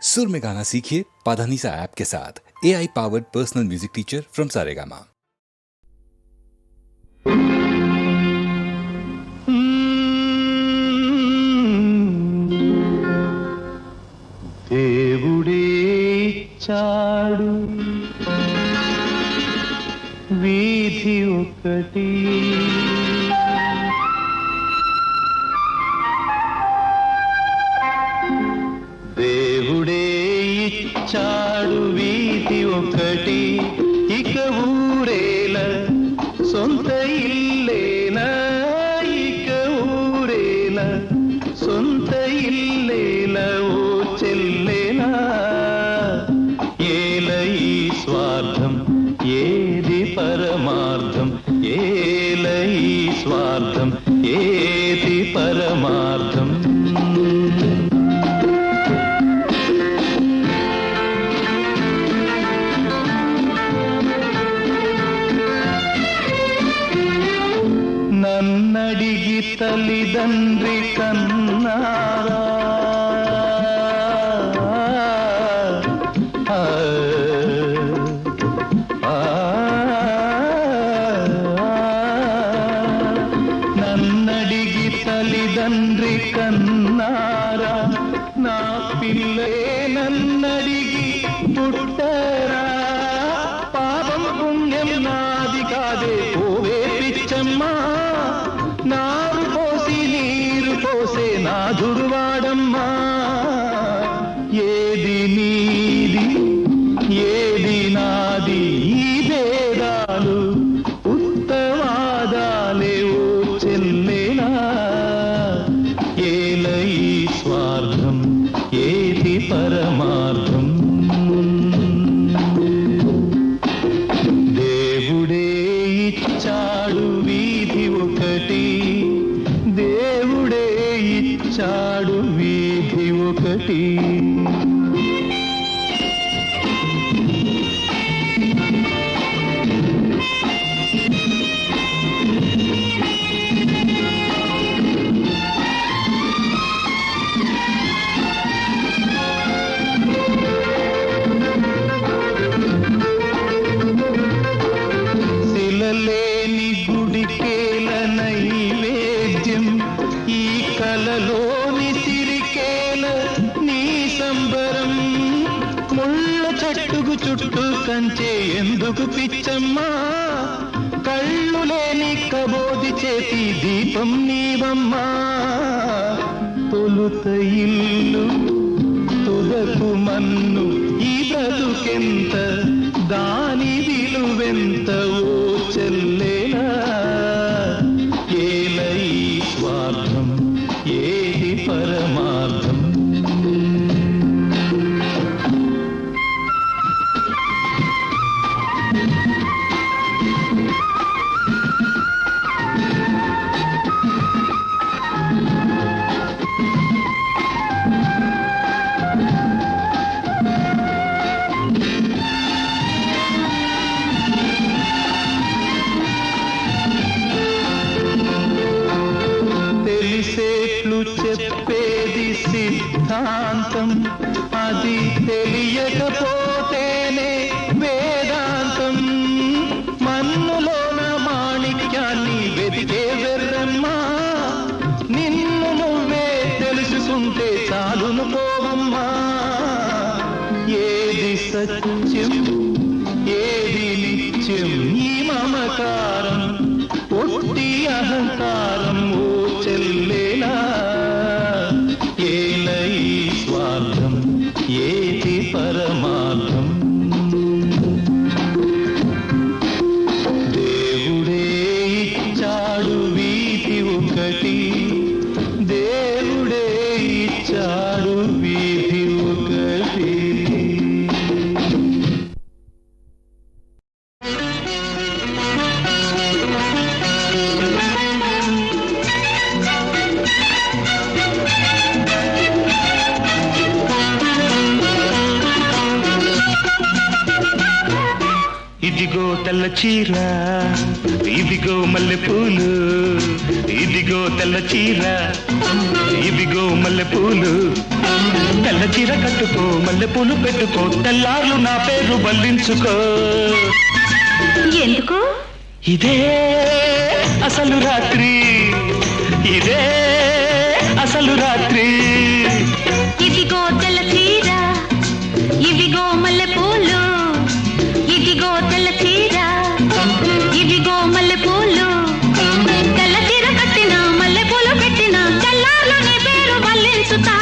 सुर में गाना सीखिए पाधानीसा ऐप के साथ। AI powered personal music teacher from Saregama. దేవుడే ఇచ్చాడు వీధి ఒకటి, దేవుడే ఇచ్చాడు వీధి ఒకటి, ఇక ఊరేల సొంత ఇల్లేనా, ఇక ఊరేల సొంత ఇల్లేల ఓ చెల్లేనా, ఏల ఈ స్వార్థం ఏది పరమార్థం, ఏల ఈ స్వార్థం ఏది పరమార్థం. నన్నడిగి తల్లిదండ్రి కన్నారా, నన్నడిగి తల్లిదండ్రి కన్నారా, నా పిల్లే నన్నడిగి పుట్టరా, పాపం పుణ్యం నాది కాదే పోవే పిచ్చమ్మా, నారు పోసి నీరు పోసే నాథుడు వాడమ్మా, ఏది నీది ఏది నాది ఈ భేదాలు ఉత్తవాదాలే ఓ చెల్లేనా, ఏల ఈ స్వార్థం ఏది పరమార్థం. దేవుడే ఇచ్చాడు వీధి ఒకటి, దేవుడే ఇచ్చాడు వీధి ఒకటి. శిలలేని గుడికేల నైవేద్యం, ఈ కలలోని సిరికేల నీ సంబరం, ముళ్ళ చెట్టుకు చుట్టూ కంచే ఎందుకు పిచ్చమ్మా, కళ్ళు లేని కబోది చేతి దీపం నీవమ్మా, తొలుత ఇల్లు తుదకు మన్ను ఈ బ్రతుకెంత, దాని విలువెంత ఓ చెల్లేనా, ఏల ఈ స్వార్థం ఏది పరమార్థం. తెలిసేట్లు చెప్పేది సిద్ధాంతం, అది తెలియకపోతేనే వేదాంతం, మన్నులోన మాణిక్యాన్ని వెతికే వెర్రమ్మా, నిన్ను నువ్వే తెలుసుకుంటే చాలును పోవమ్మా, ఏది సత్యం ఏది నిత్యం ఈ మమకారం ఒట్టి అహంకారం ఓ చెల్లేనా, ఏల ఈ స్వార్థం ఏది పరమార్థం. దేవుడే ఇచ్చాడు వీధి ఒకటి, దేవుడే ఇచ్చాడు వీధి ఒకటి. ఇదిగో తెల్ల చీర, ఇదిగో మల్లెపూలు, ఇదిగో తెల్ల చీర, ఇదిగో మల్లెపూలు, తెల్ల చీర కట్టుకో మల్లె పూలు పెట్టుకో తెల్లార్లు నా పేరు బల్లించుకో ఎందుకు ఇదే అసలు రాత్రి ఇదే అసలు రాత్రి ఇదిగో తెల్ల చీర ఇవిగో మల్లె పూలు ఇదిగో తెల్ల చీర ఇవిగో మల్లె పూలు తెల్ల చీర కట్టిన మల్లె పూలు పెట్టిన తెల్లార్లు నీ పేరు బల్లించుతా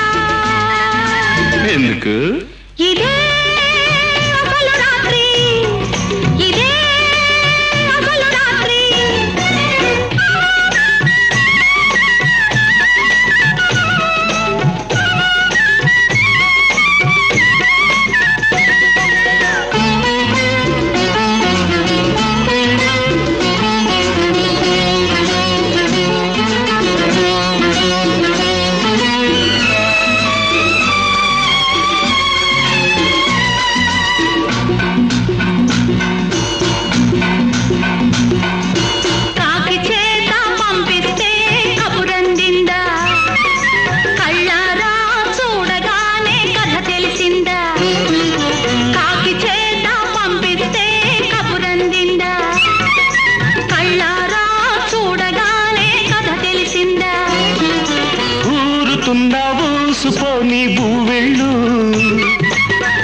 ఎందుకు ఇదే అసలు రాత్రి ఇదే అసలు రాత్రి కాకి చేత పంపిస్తే కబురందిందా కళ్ళారా చూడగానే కథ తెలిసిందా కాకి చేత పంపిస్తే కబురందిందా కళ్ళారా చూడగానే కథ తెలిసిందా ఊరుతుందా ఊసుపోని బూవెళ్ళు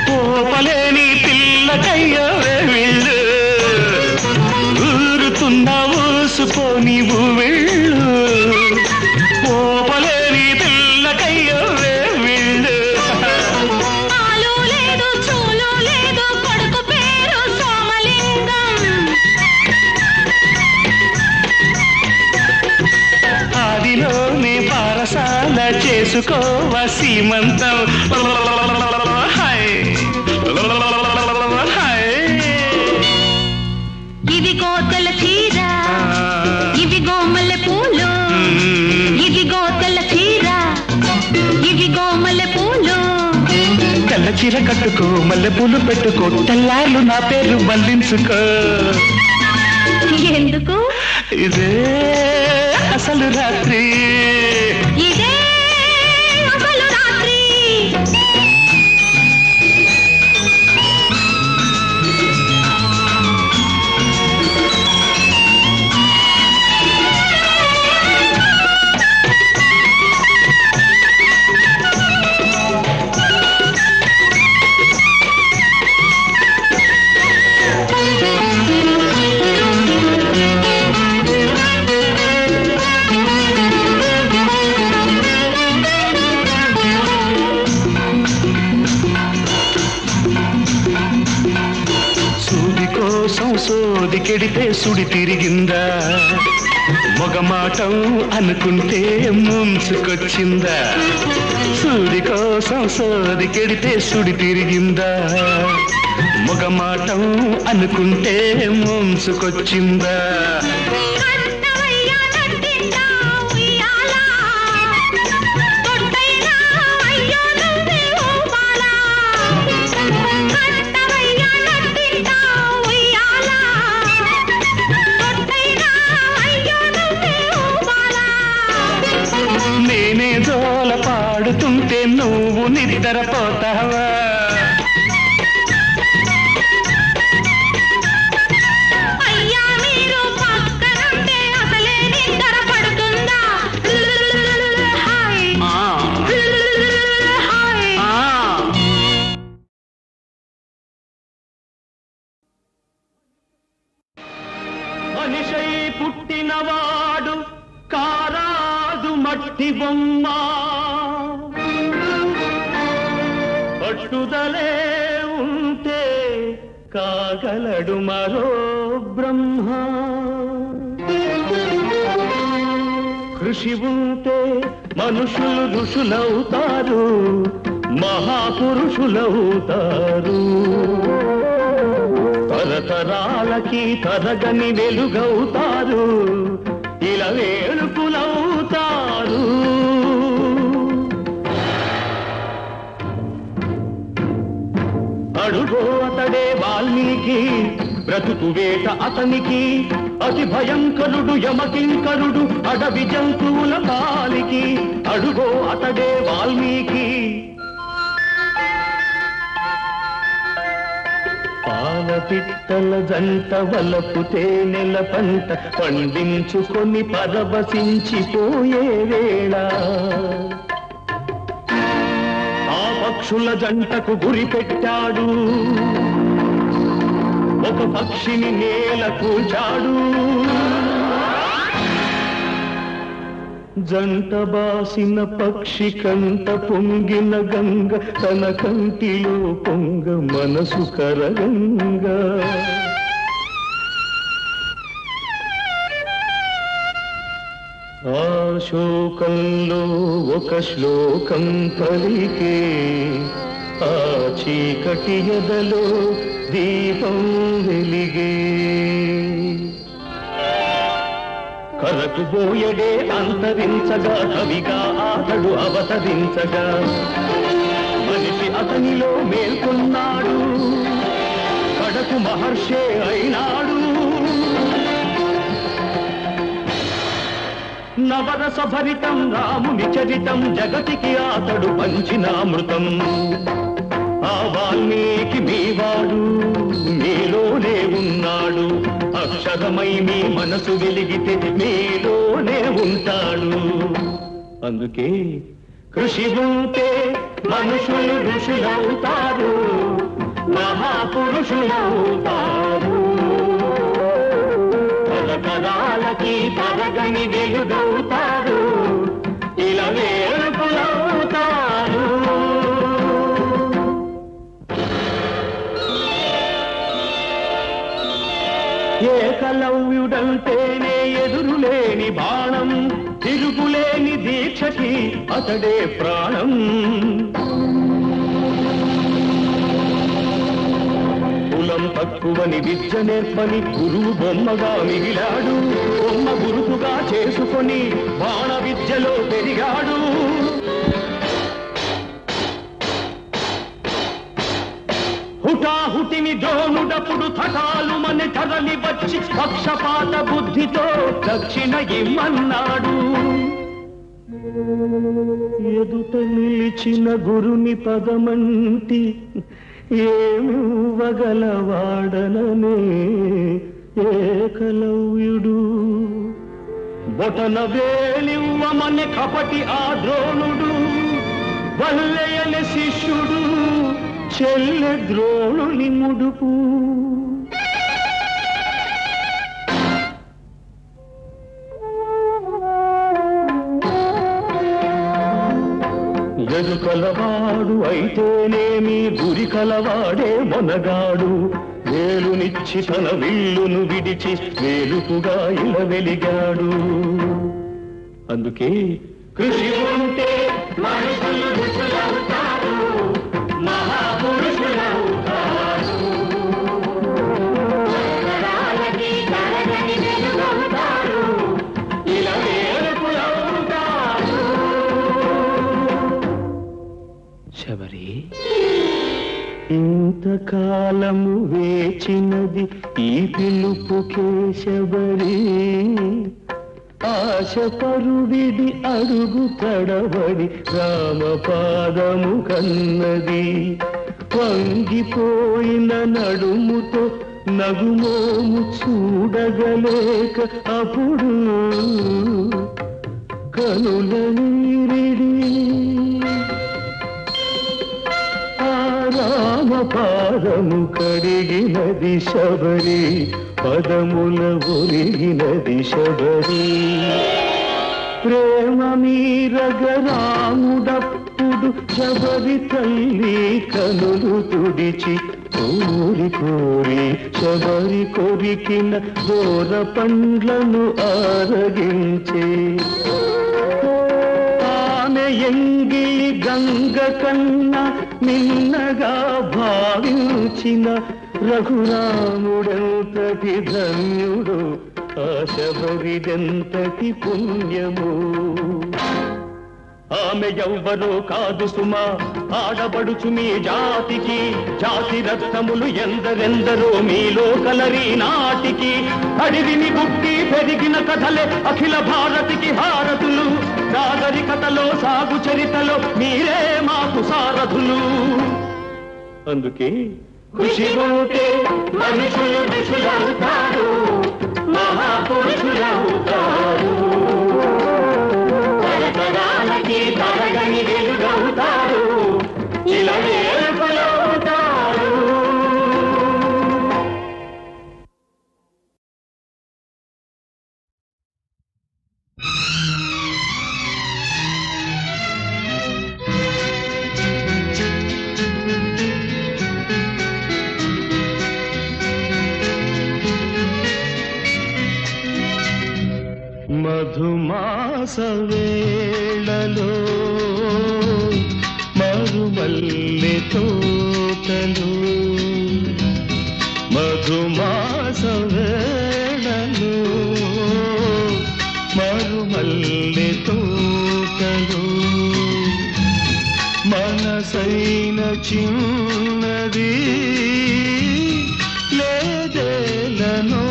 పోపలేని పిల్లకయ్యో వెళ్ళు ఊరుతుందా ఊసుపోని బూవెళ్ళు పోపలేని పిల్లకయ్యో వెళ్ళు పాలు లేదు చూలు లేదు కొడుకు పేరు సోమలింగం ఆదిలోనే పారసాల చేసుకోవ సీమంతం హాయ్ హాయ్ ఇదిగో తెల్ల చీర ఇవిగో మల్లె పూలు ఇదిగో తెల్ల చీర ఇవిగో మల్లె పూలు తెల్ల చీర కట్టుకో మల్లె పూలు పెట్టుకో తెల్లార్లు నా పేరు బల్లించుకో ఎందుకు ఇదే అసలు రాత్రి ఇదే అసలు రాత్రి సూది కోసం సోది కెడితే సుడి తిరిగిందా మొగమాటం అనుకుంటే ముంచుకొచ్చిందా సూది కోసం సోది కెడితే సుడి తిరిగిందా మొగమాటం అనుకుంటే ముంచుకొచ్చిందా కట్టవయ్యా నట్టిందా ఉయ్యాల తొట్టైనా అయ్యో నువ్వే ఊపాలా కట్టవయ్యా నట్టిందా ఉయ్యాల తొట్టైనా అయ్యో నువ్వే ఊపాలా నేనే జోల పాడుతుంటే నువ్వు నిద్రపోతావా అయ్యా మీరు పక్కనుంటే అసలే నిద్ర పడుతుందా హాయ్ హాయ్ మనిషై పుట్టినవాడు కారాదు మట్టి బొమ్మ పట్టుదలే ఉంటే కాగలడు మరో బ్రహ్మ కృషి ఉంటే మనుషులు ఋషులవుతారు మహాపురుషులవుతారు తరతరాలకి తరగని వెలుగవుతారు ఇలా వేడుకులవుతారు అడుగో అతడే వాల్మీకి బ్రతుకు వేట అతనికి అతి భయంకరుడు యమకింకరుడు అడవి జంతువుల పాలికి అడుగో అతడే వాల్మీకి పాల పిట్టల జంట వలపు తేనెల పంట పండించుకొని పరవశించిపోయే వేళ ఆ పక్షుల జంటకు గురి పెట్టాడు, ఒక పక్షిని నేల కూల్చాడు. జంట బాసిన పక్షి కంట పొంగిన గంగ తన కంటిలో పొంగ మనసు కరగంగా. ఆ శోకంలో ఒక శ్లోకం పలికే, ఆ చీకటి ఎదలో దీపం వెలిగే. కరకు బోయడే అంతరించగా కవిగా ఆతడు అవతరించగా మనిషి అతనిలో మేల్కొన్నాడు, కడకు మహర్షే అయినాడు. నవరస భరితం రాముని చరితం జగతికి ఆతడు పంచినామృతం. ఆ వాల్మీకి మీవాడు మీలోనే ఉన్నాడు, అక్షరమై మీ మనసు వెలిగితే మీలోనే ఉంటాడు. అందుకే కృషి ఉంటే మనుషులు ఋషులవుతారు, మహాపురుషులవుతారు. తరతరాలకి తరగని వెలుగవుతారు, ఇలా వేడుకలవుతారు. ఏకలవ్యుడంటేనే ఎదురులేని బాణం, తిరుగులేని దీక్షకి అతడే ప్రాణం. కులం తక్కువని విద్య నేర్పని గురువు బొమ్మగా మిగిలాడు, బొమ్మ గురువుగా చేసుకొని బాణ విద్యలో పెరిగాడు. హుటాహుటిని ద్రోణుడప్పుడు తటాలు మన తరలి వచ్చి పక్షపాత బుద్ధితో దక్షిణ ఇమ్మన్నాడు. ఎదుట నిలిచిన గురుని పదమంటి ఏమివ్వగలవాడననే ఏకలవ్యుడు. బొటన వేలివ్వమని కపటి ఆ ద్రోణుడు, వల్లయని శిష్యుడు చెల్లె ద్రోణుని ముడుపు. ఎదుకలవాడు అయితేనేమి గురి కలవాడే మొనగాడు. వేలునిచ్చి తన విల్లును విడిచి వేలుపుగా ఇలా వెలిగాడు. అందుకే కృషి ఉంటే మనుషులు ఋషులవుతారు, మహాపురుషులవుతారు. తరతరాలకి తరగని వెలుగవుతారు, ఇలా వేడుకలవుతారు. శబరి, ఇంతకాలము వేచినది ఈ పిలుపుకే శబరి. ఆశ పరుడిది అడుగు తడబడి రామపాదము కన్నది. వంగిపోయిన నడుముతో నగుమోము చూడగలేక అప్పుడు కనుల నీరిడి. రామపాదము కడిగినది శబరి, పదముల ఒరిగినది శబరి. ప్రేమ మీరగ రాముడప్పుడు శబరి తల్లి కనులు తుడిచి కోరి కోరి శబరి కొరికిన దూర పండ్లను ఆరగించే. ఆమె ఎంగిలి గంగ కన్నా నిన్నగా భావించిన రఘురాముడెంతటి ధన్యుడు, ఆ శబరిదెంతటి పుణ్యము. ఆమె ఎవ్వరో కాదు సుమా, ఆడబడుచు మీ జాతికి. జాతి రత్నములు ఎందరెందరో మీలో కలరి నాటికి. అడివిని బుక్కి పెరిగిన కథలే అఖిల భారతికి హారతులు. నాగరికతలో సాగు చరితలో మీరే మాకు సారథులు. అందుకే ఖుషి ఉంటే మనుషులు ఋషులవుతారు, మహాపురుషులవుతారు, తరతరాలకి తరగని వెలుగవుతారు, ఇలా ఏర్పలవుతారు. మధుమాస వేళలో మరుమల్లె తోటలో, మధుమాస వేళలో మరుమల్లె తోటలో, మనసైన చిన్నది లేదేలనో,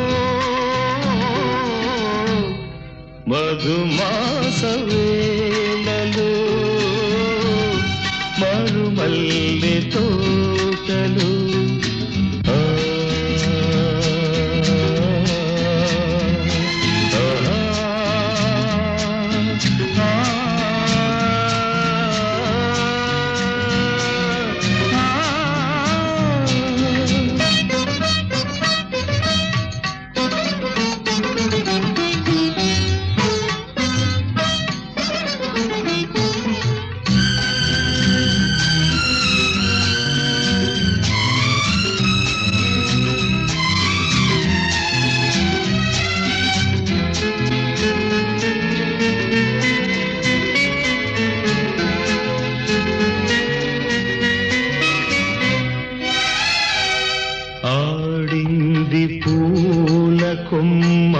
మధుమాస వేళలో మరుమల్లె తోటలు. ఆడింది పూల కొమ్మ,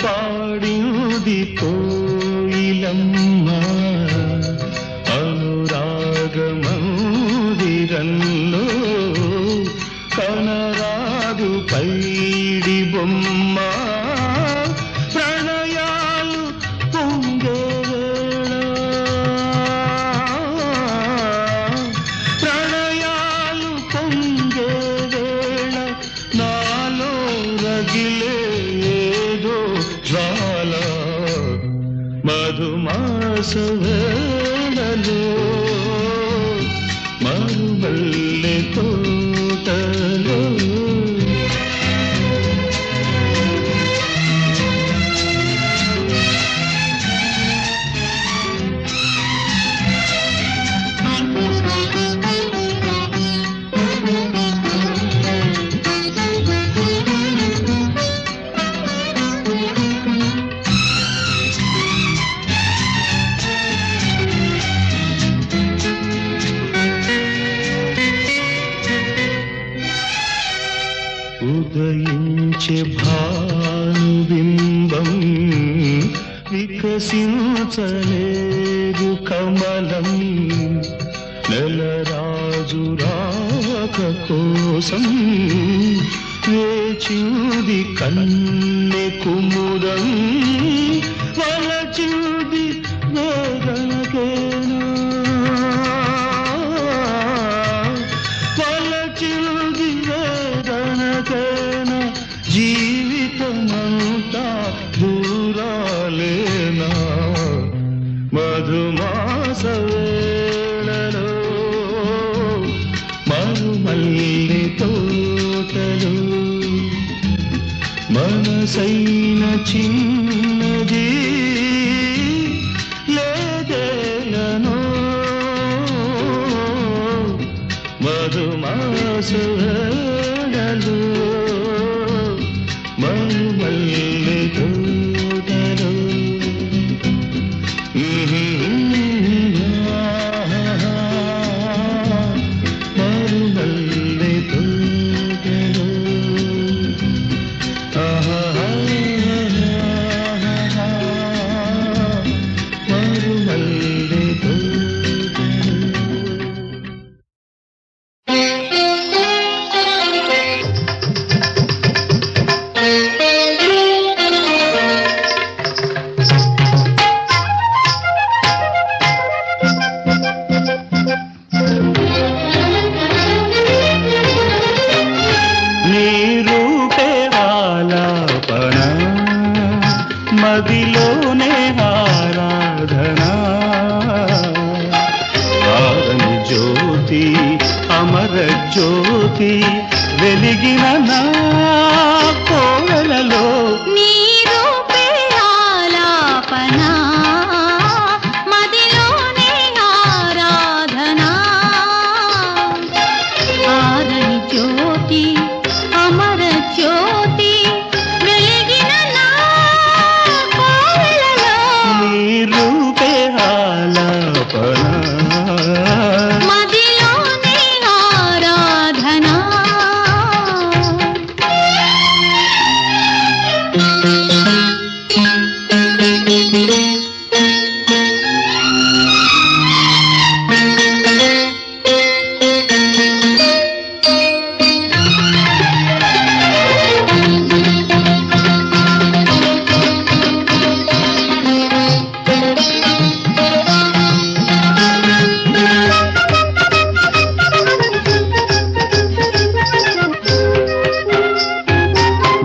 పాడింది కోయిలమ్మ, అనురాగ మందిరంలో కనరాదు పైడి బొమ్మ, ప్రణయాలు పొంగే వేళ, ప్రణయాలు పొంగే వేళ, నాలో రగిలే ఏదో జ్వాల, మధుమాస వేళలో మరుమల్లె తోటలో. ఉదయించే భానుబింబం వికసించలేదు కమలం, నెలరాజు రాక కోసం వేచింది కన్నె కుముదం, వలచింది వేదనకేనా, వలచింది వేదనకేనా, జీవితమంతా దూరాలేనా, మధుమాస వేళలో మరుమల్లె తోటలో, మనసైన చిన్నది లేదేలనో, మధుమాస వేళలో మరుమల్లె తోటలో. మరుమల్లె తోటలో. మరుమల్లె తోటలో. జ్యోతి అమర జ్యోతి వెలిగిన నా కోవెలలో నీ రూపే ఆలాపన మదిలోనే ఆరాధన ఆరని జ్యోతి అమర జ్యోతి వెలిగిన నా కోవెలలో నీ రూపే ఆలాపన మదిలోనే ఆరాధన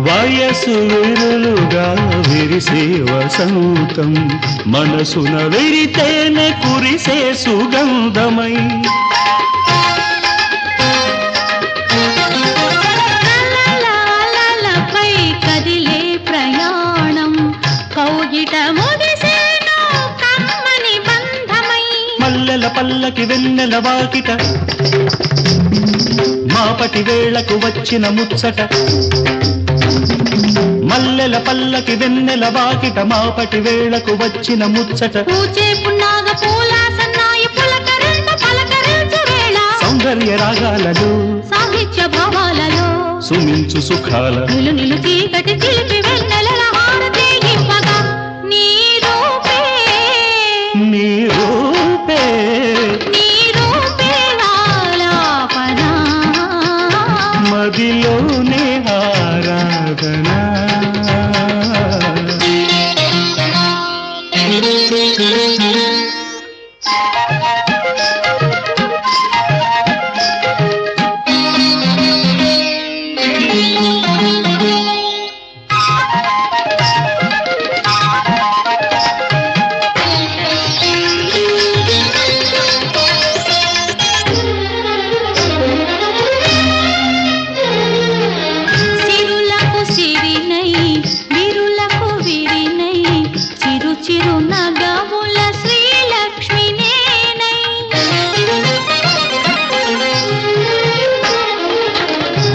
వయసు విరులుగా విరిసే వసంతం మనసున విరితేనే కురిసే సుగంధమై అలలపై కదిలే ప్రయాణం కౌగిట ముగిసేను కమ్మని బంధమై మల్లెల పల్లకి వెన్నెల వాకిట మాపటి వేళకు వచ్చిన ముచ్చట మల్లెల పల్లకి వెన్నెల వాకిట మాపటి వేళకు వచ్చిన ముచ్చట పూచే పున్నాగ పూల సన్నాయి పులకరింత పలకరించు వేళ సౌందర్య రాగాలలో సాహిత్య భావాలలో సుమించు సుఖాల నిలు నిలు చీకటి చిలిపి వెన్నెలల హారతి ఇవ్వగా నీ రూపే నీ రూపే నీ రూపే ఆలాపన మదిలోనే ఆరాధన సిరులకు సిరినై విరులకు విరినై చిరు చిరు నగముల శ్రీలక్ష్మి నేనై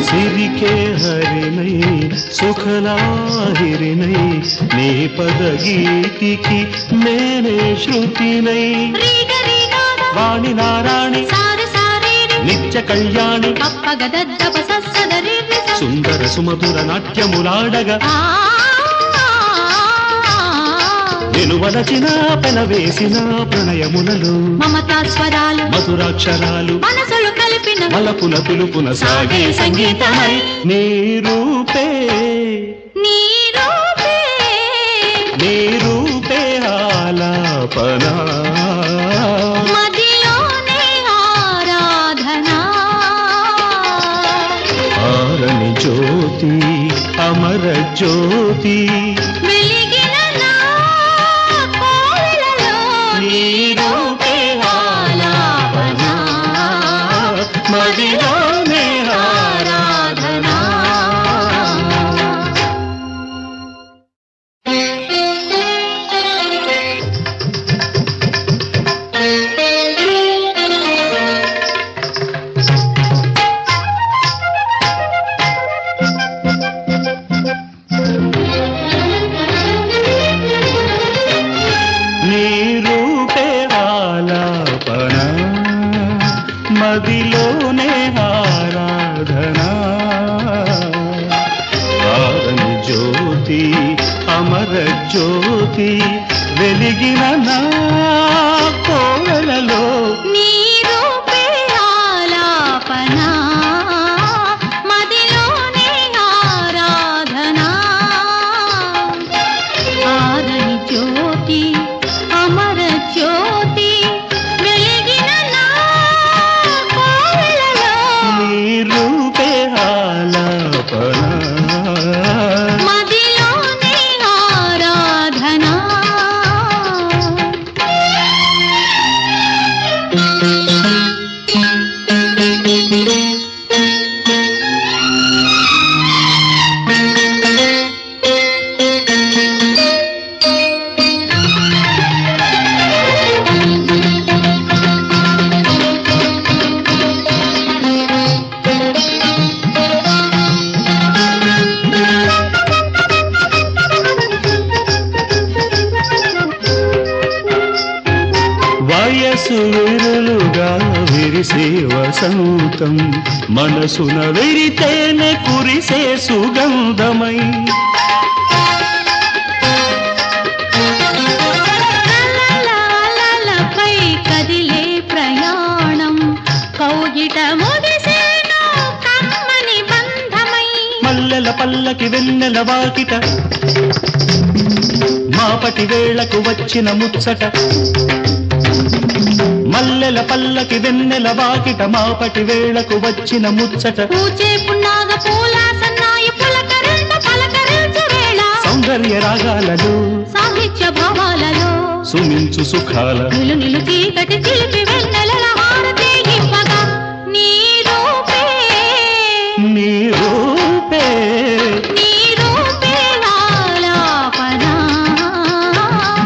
సిరికే హరినై సుఖలాహిరినై నీ పద గీతికి నేనే శృతినై రీగ రీగాగ వాణి నారాణి సారి సారీరి నిత్య కళ్యాణి పప్పగదద్దప సస్సదరి సుందర సుమధుర నాట్యములాడగా నేను వలచిన పెనవేసిన ప్రణయములలో మమతా స్వరాలు మధురాక్షరాలు మనసులు కలిపిన మలపుల పిలుపున సాగే సంగీతమై నీ రూపే నీ రూపే నీ రూపే ఆలాపన మదిలోనే ఆరాధన ఆరని జ్యోతి అమర జ్యోతి వెలిగిన నా కోవెలలో నీ రూపే ఆలాపన మదిలోనే ఆరాధన నీ రూపే ఆలాపన మదిలోనే ఆరాధన ఆరని జ్యోతి అమర జ్యోతి వెలిగిన నా కోవెలలో నీ రూపే ఆలాపన మదిలోనే ఆరాధన ఆరని జ్యోతి అమర జ్యోతి వెలిగిన నా కోవెలలో నీ రూపే ఆలాపన మదిలోనే ఆరాధన అమృతం మనసున విరితేనే కురిసే సుగంధమై లలలలలపై కదిలే ప్రయాణం కౌగిట ముగిసేను కమ్మని బంధమై మల్లెల పల్లకి వెన్నెల వాకిట మాపటి వేళకు వచ్చిన ముచ్చట మల్లెల పల్లకి వెన్నెల వాకిట మాపటి వేళకు వచ్చిన ముచ్చట పూచే పున్నాగ పూల సన్నాయి పులకరింత పలకరించు వేళ సౌందర్య రాగాలలో సాహిత్య భావాలలో సుమించు సుఖాల నిలు నిలు చీకటి చిలిపి వెన్నెలల హారతి ఇవ్వగా నీ రూపే నీ రూపే నీ రూపే ఆలాపన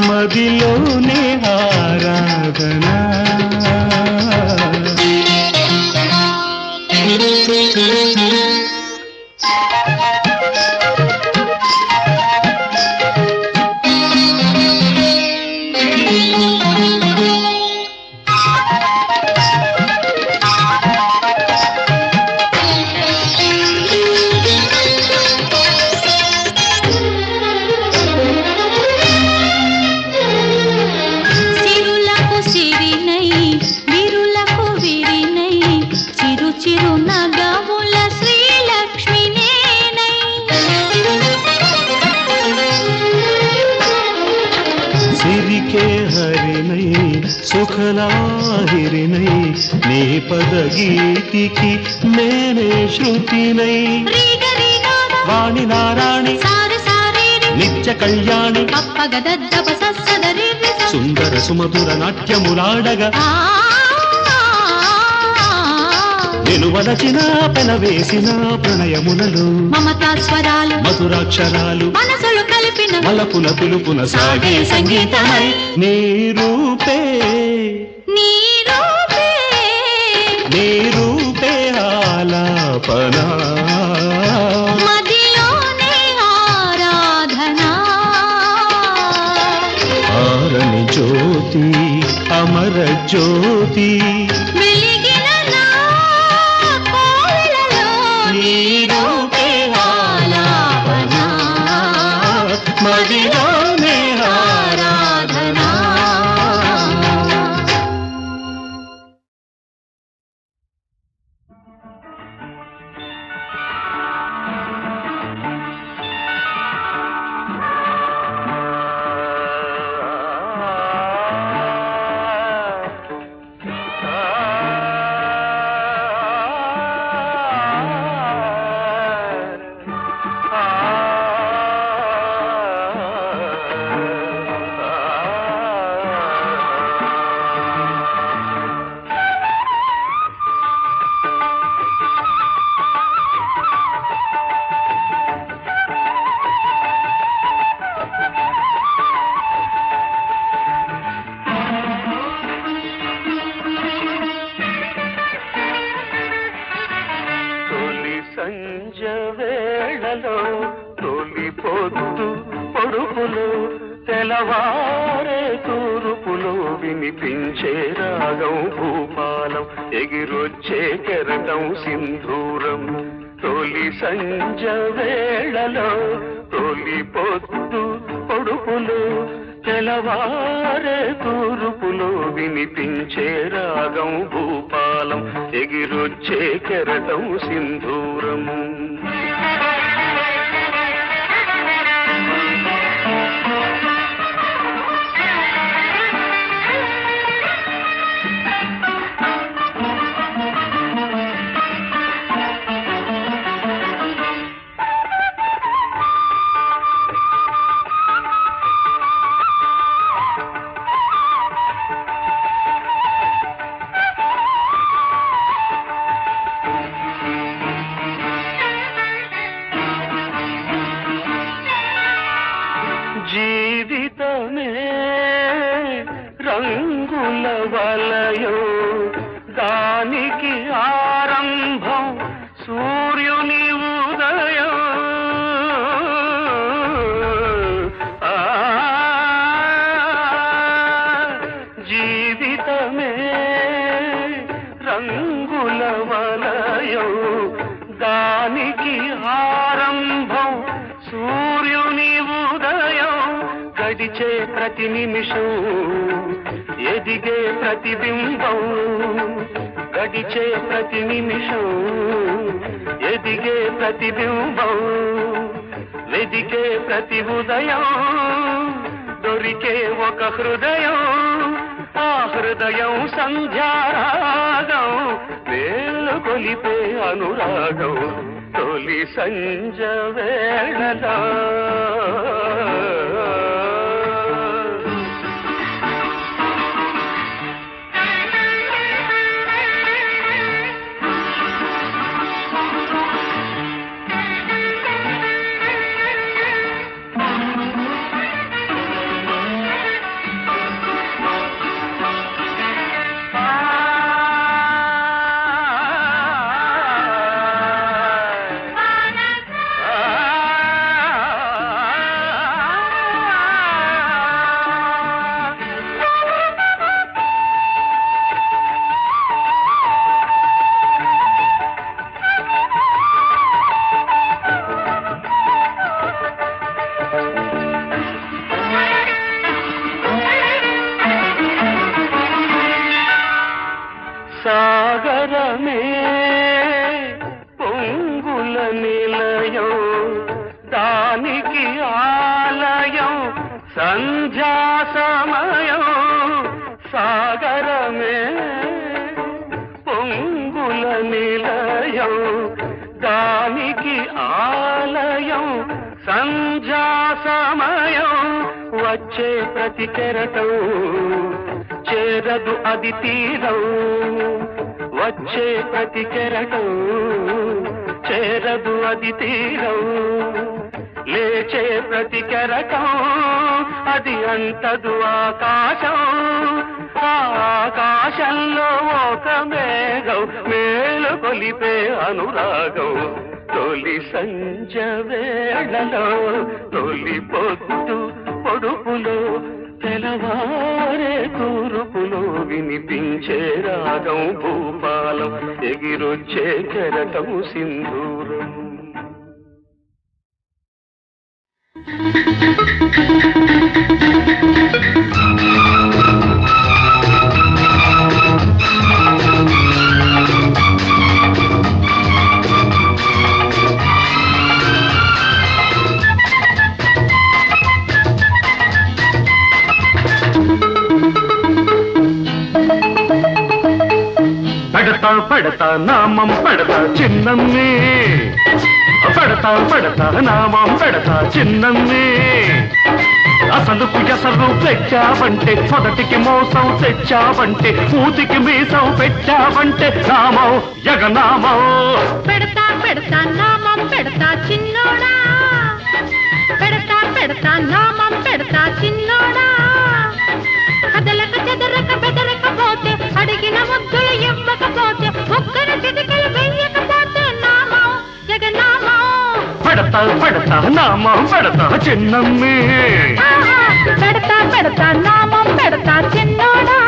మదిలోనే ఆరాధన సిరులకు సిరినై విరులకు విరినై చిరు చిరు నగముల శ్రీలక్ష్మి నేనై సిరికే హరినై సుఖలాహిరినై నీ పదగీతికి నేనే శృతినై రీగ రీగాగ వాణి నారాణి సారి సారీరి నిత్య కళ్యాణి కప్పగదద్దప సస్సదరి సుందర సుమధుర నాట్యములాడగా వెలువలచిన పెనవేసిన ప్రణయములలో మమతా స్వరాలు మధురాక్షరాలు మనసులు కలిపిన మలపుల పిలుపున సాగే సంగీతమై నీ రూపే నీ రూపే నీ రూపే ఆలాపన మదిలోనే ఆరాధన ఆరని జ్యోతి అమర జ్యోతి వెలిగిన నా కోవెలలో నీ రూపే ఆలాపన మదిలోనే ఆరాధన తొలి సంజ వేళలో తొలి పొద్దు పొడుపులు తెలవారే తూరుపులో వినిపించే రాగం భూపాలం ఎగిరొచ్చే కెరటం సింధూరం తొలి సంజ వేళలో తొలి పొద్దు పొడుపులు తెలవారే తూరుపులో వినిపించే రాగం భూపాలం ఎగిరొచ్చే కెరటం సింధూరం దానికి ఆరంభం సూర్యుని ఉదయం గడిచే ప్రతి నిమిషం ఎదిగే ప్రతిబింబం గడిచే ప్రతి నిమిషం ఎదిగే ప్రతిబింబం వెదికే ప్రతి ఉదయం దొరికే ఒక హృదయం ఆ హృదయం సంధ్యారాగం వేలు కొలిపే అనురాగం తొలి సంజ వేళలో సాగరమే పొంగుల నిలయం దానికి ఆలయం సంధ్యా సమయం సాగరమే పొంగుల నిలయం దానికి ఆలయం సంధ్యా సమయం వచ్చే ప్రతి కెరటం చేరదు అది తీరం వచ్చే ప్రతి కెరటం చేరదు అది తీరం లేచే ప్రతి కెరటం అది అంతదు ఆకాశం ఆ ఆకాశంలో ఒక మేఘం మేలు కొలిపే అనురాగం తొలి సంజ వేళలో తొలి పొద్దు పొడుపులో తెలవారే తూర్పులో వినిపించే రాగం భూపాలం ఎగిరొచ్చే కెరటం సింధూరం పడతా నామం పడతా చిన్నమ్మే పడతా నామం పెడతా చిన్నమ్మే అసలు ఎసరు తెచ్చావంటే మొదటికి మోసం తెచ్చావంటే మూతికి మీసం పెట్టావంటే నామం యగనామం పెడతా నామం పెడతా చిన్నోడా పెడతా నామం పెడతా చిన్నోడా కదలక చెదరక బెదరకపోతే అడిగిన ముద్దులు ఇవ్వకపోతే ఒక్కర చిటికలు వెయ్యకపోతే నామం జగన్నామం పెడతా నామం పెడతా చిన్నమ్మే పెడతా నామం పెడతా చిన్నోడా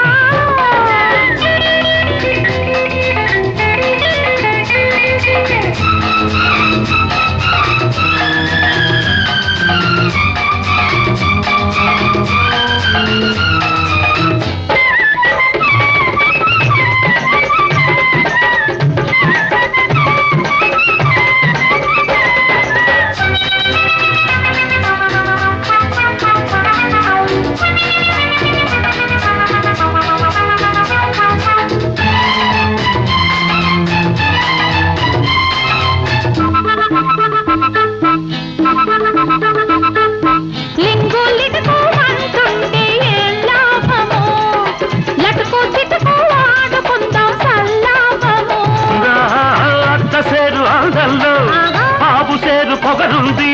పొగరుంది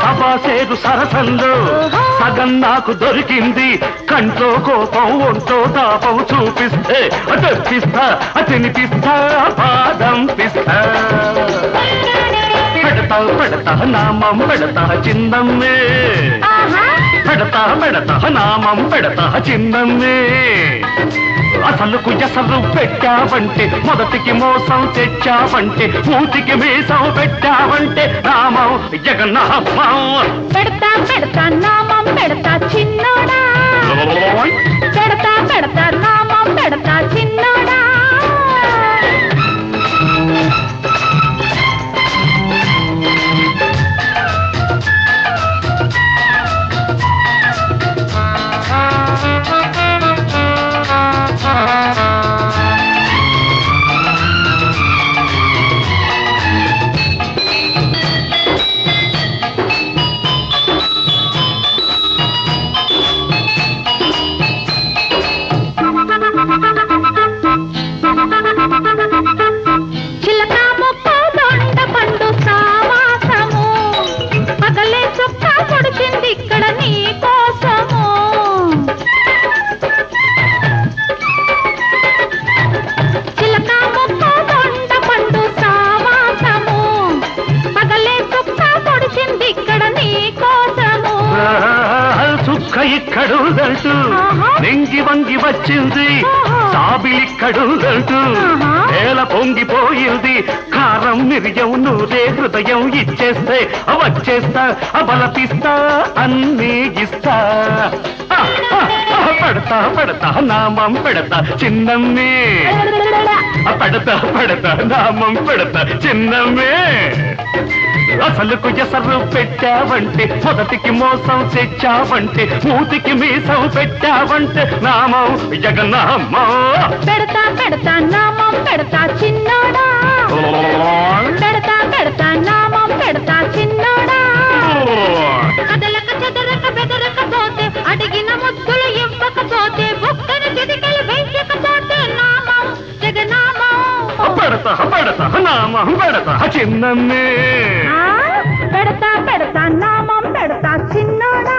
సభాసేరు సరసంలో సగం నాకు దొరికింది కంట్లో కోపం ఒంటో తాపం చూపిస్తే తెప్పిస్తా తినిపిస్తా పాదం పిస్తా పెడతా నామం పెడతా చిన్నమ్మే పెడతా నామం పెడతా చిన్నమ్మే అసలుకు ఎసరు పెట్టావంటే మొదటికి మోసం తెచ్చావంటే మూతికి మీసం పెట్టావంటే నామం జగన్నామం పెడతా పెడతా నామం పెడతా చిన్నోడా పెడతా పెడతా నామం పెడతా చిన్నోడా ఇక్కడుదంటూ నెంగి వంగి వచ్చింది సాబిలిక్కడుదంటూ నేల పొంగిపోయింది కారం మిరియం నూరే హృదయం ఇచ్చేస్తే వచ్చేస్తా బలపిస్తా అన్నీ ఇస్తా పెడతా పెడతా నామం పెడతా చిన్నమ్మే పెడతా పెడతా నామం పెడతా చిన్నమ్మే అసలుకు ఎసరు పెట్టావంటే మొదటికి మోసం తెచ్చావంటే మూతికి మీసం పెట్టావంటే నామం జగన్నామం పెడతా పెడతా నామం పెడతా చిన్నోడా పెడతా పెడతా నామం పెడతా చిన్నోడా కదలక చెదరక బెదరకపోతే అడిగిన ముద్దులు ఇవ్వకపోతే బుక్కను చిటికలు వేయకపోతే నామం జగన్నామం పెడతా పెడతా నామం పెడతా చిన్నమ్మే పెడతా పెడతా నామం పెడతా చిన్నోడా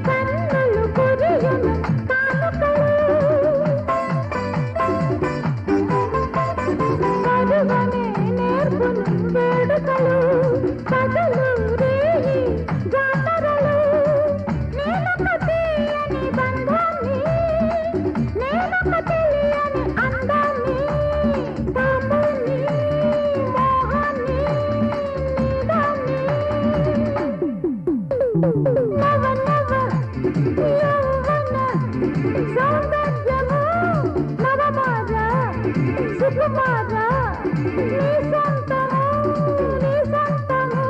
కన్నులు కురియను కానుక సుకుమారా నీ సొంతము నీ సొంతము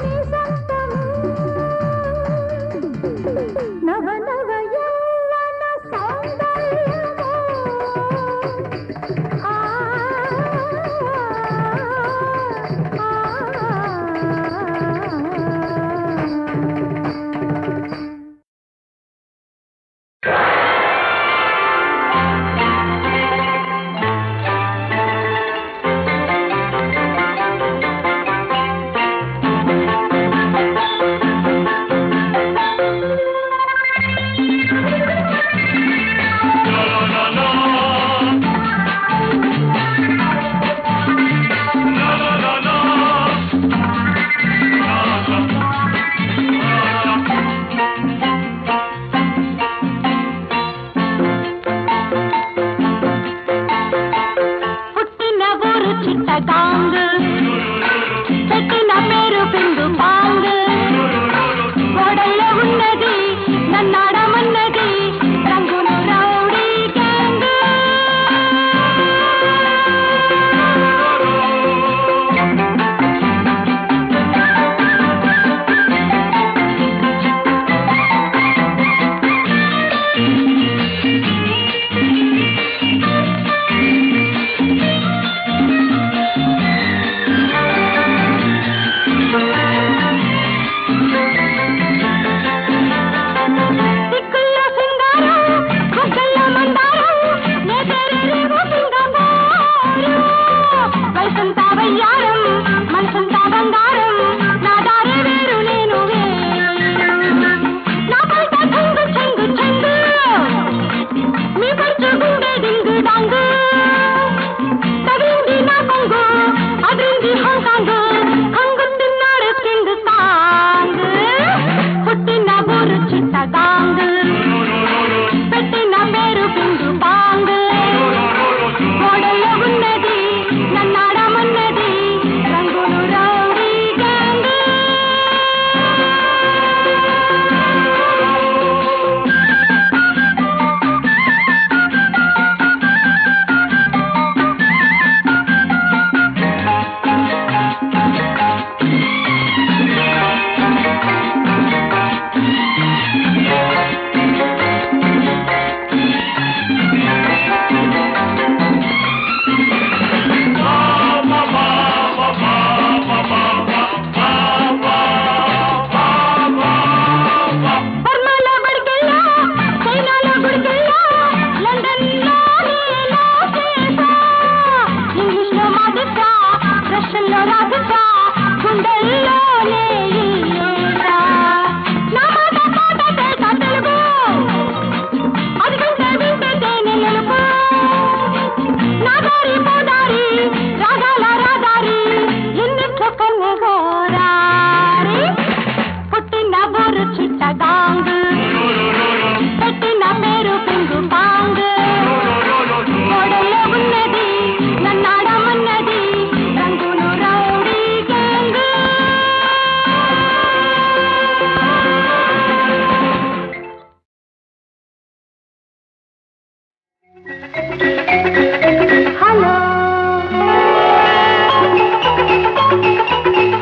నీ సొంతము నవ నవ యౌవన సౌందర్యము ఆ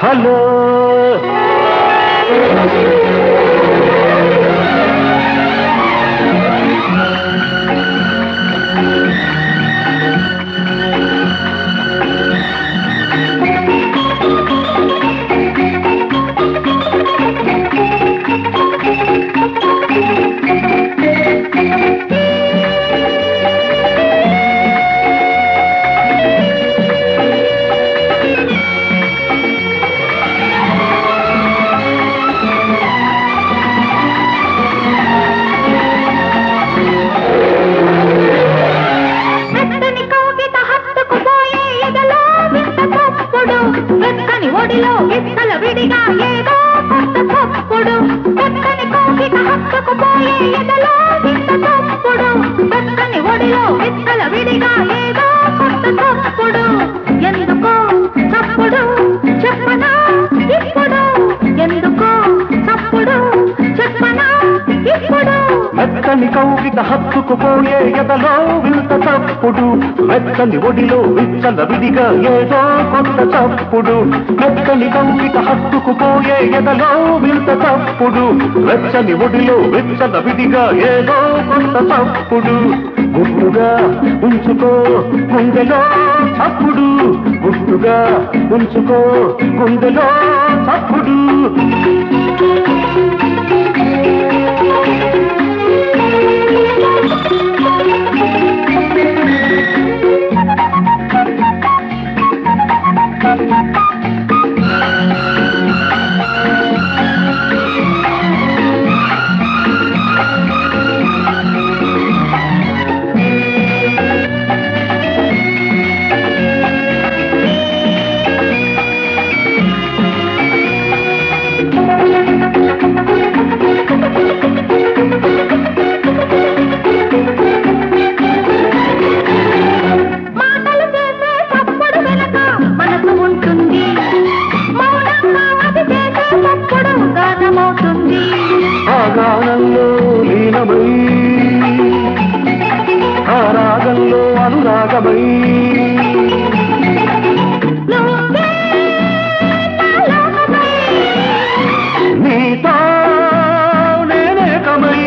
హలో కౌగిట హత్తుకుపోయే ఎదలో వింత చప్పుడు మెత్తని ఒడిలో విచ్చల విడిగా ఏదో కొత్త చప్పుడు మెత్తని కౌగిట హత్తుకుపోయే ఎదలో వింత చప్పుడు వెచ్చని ఒడిలో విచ్చల విడిగా ఏదో కొత్త చప్పుడు గుట్టుగా ఉంచుకో గుండెలో చప్పుడు గుట్టుగా ఉంచుకో గుండెలో చప్పుడు గానంలో లీనమై ఆ రాగంలో అనురాగమై నీతో నేనేకమై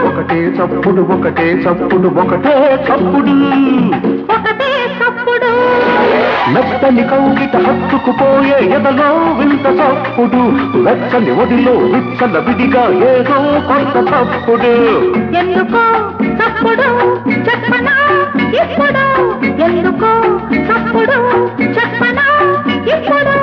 ఒకటే చప్పుడు ఒకటే చప్పుడు ఒకటే చప్పుడు ఒకటే చప్పుడు మెత్తని కౌగిట హత్తుకుపోయే ఎదలో వింత చప్పుడు వెచ్చని ఒడిలో విచ్చల విడిగా ఏదో కొత్త చప్పుడు ఎందుకో చప్పుడు చెప్పనా ఇప్పుడు ఎందుకో చప్పుడు చెప్పనా ఇప్పుడు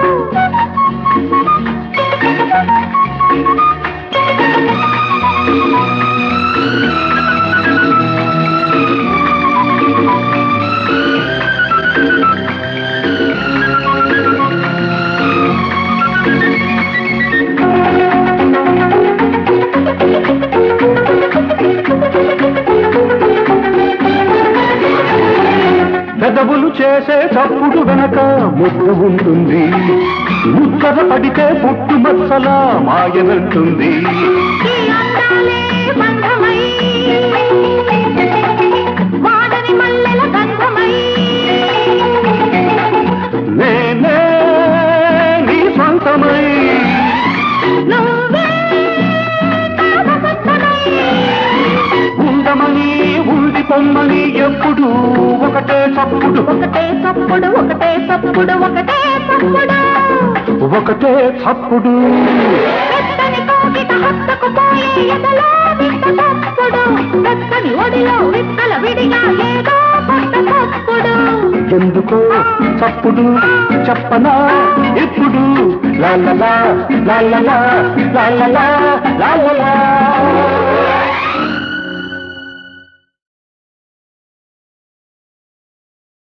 పెదవులు చేసే చప్పుడు వెనక ముద్దు ఉంటుంది ముద్దర పడితే పుట్టు మచ్చలా మాయనంటుంది ఈ అందాలే బంధమై వాడని మల్లెల గంధమై నేనే నీ సొంతమై నువ్వే నా వసంతమై ఉండమని ఉండి పొమ్మని ఎప్పుడు ఒకటే చప్పుడు ఒకటే చప్పుడు ఒకటే చప్పుడు ఒకటే చప్పుడు ఒకటే చప్పుడు పెద్దని కోకిట హత్తుకుపోయే ఎదలో వింత చప్పుడు పెద్దని ఒడిలో విత్తల విడిగా ఏదో కొత్త చప్పుడు ఎందుకో చప్పుడు చెప్పనా ఇప్పుడు లాలలా లాలలా లాలలా లాలలా